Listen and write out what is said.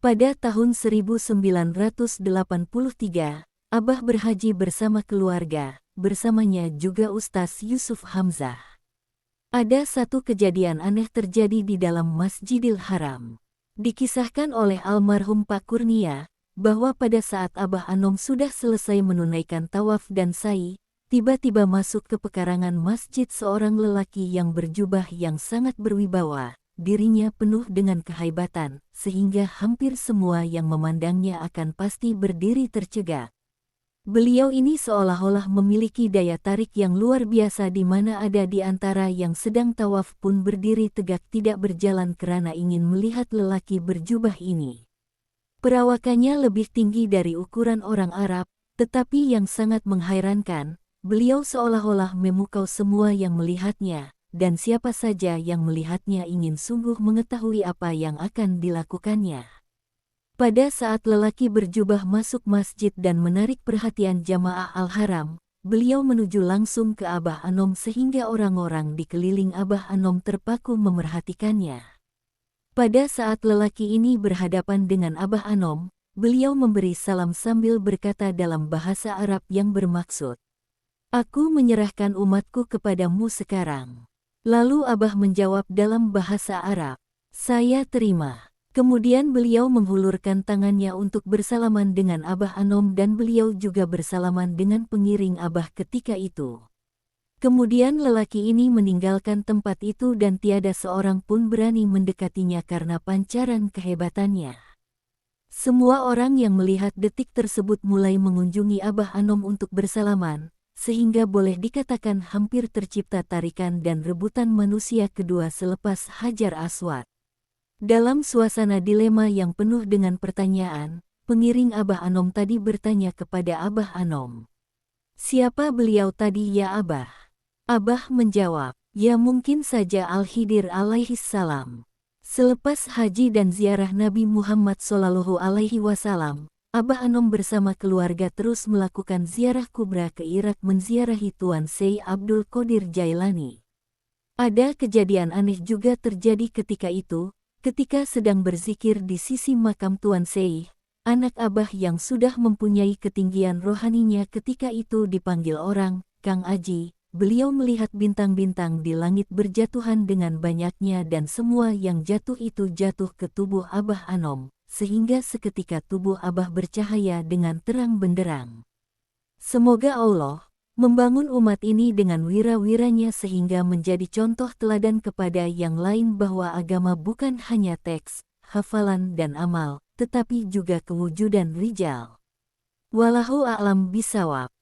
Pada tahun 1983, Abah berhaji bersama keluarga, bersamanya juga Ustaz Yusuf Hamzah. Ada satu kejadian aneh terjadi di dalam Masjidil Haram. Dikisahkan oleh almarhum Pak Kurnia, bahwa pada saat Abah Anom sudah selesai menunaikan tawaf dan sa'i, tiba-tiba masuk ke pekarangan masjid seorang lelaki yang berjubah yang sangat berwibawa. Dirinya penuh dengan kehaibatan, sehingga hampir semua yang memandangnya akan pasti berdiri tercegah. Beliau ini seolah-olah memiliki daya tarik yang luar biasa di mana ada di antara yang sedang tawaf pun berdiri tegak tidak berjalan karena ingin melihat lelaki berjubah ini. Perawakannya lebih tinggi dari ukuran orang Arab, tetapi yang sangat menghairankan, beliau seolah-olah memukau semua yang melihatnya. Dan siapa saja yang melihatnya ingin sungguh mengetahui apa yang akan dilakukannya. Pada saat lelaki berjubah masuk masjid dan menarik perhatian jamaah Al-Haram, beliau menuju langsung ke Abah Anom sehingga orang-orang di keliling Abah Anom terpaku memerhatikannya. Pada saat lelaki ini berhadapan dengan Abah Anom, beliau memberi salam sambil berkata dalam bahasa Arab yang bermaksud, "Aku menyerahkan umatku kepadamu sekarang." Lalu Abah menjawab dalam bahasa Arab, "Saya terima." Kemudian beliau menghulurkan tangannya untuk bersalaman dengan Abah Anom dan beliau juga bersalaman dengan pengiring Abah ketika itu. Kemudian lelaki ini meninggalkan tempat itu dan tiada seorang pun berani mendekatinya karena pancaran kehebatannya. Semua orang yang melihat detik tersebut mulai mengunjungi Abah Anom untuk bersalaman, sehingga boleh dikatakan hampir tercipta tarikan dan rebutan manusia kedua selepas Hajar Aswad. Dalam suasana dilema yang penuh dengan pertanyaan, pengiring Abah Anom tadi bertanya kepada Abah Anom, "Siapa beliau tadi ya Abah?" Abah menjawab, "Ya mungkin saja Al-Khidir alaihissalam." Selepas haji dan ziarah Nabi Muhammad SAW, Abah Anom bersama keluarga terus melakukan ziarah kubra ke Irak menziarahi Tuan Syekh Abdul Qadir Jailani. Ada kejadian aneh juga terjadi ketika itu, ketika sedang berzikir di sisi makam Tuan Syekh, anak Abah yang sudah mempunyai ketinggian rohaninya ketika itu dipanggil orang, "Kang Aji." Beliau melihat bintang-bintang di langit berjatuhan dengan banyaknya dan semua yang jatuh itu jatuh ke tubuh Abah Anom. Sehingga seketika tubuh Abah bercahaya dengan terang benderang. Semoga Allah membangun umat ini dengan wira-wiranya sehingga menjadi contoh teladan kepada yang lain bahwa agama bukan hanya teks, hafalan dan amal, tetapi juga kewujudan rijal. Wallahu a'lam bishawab.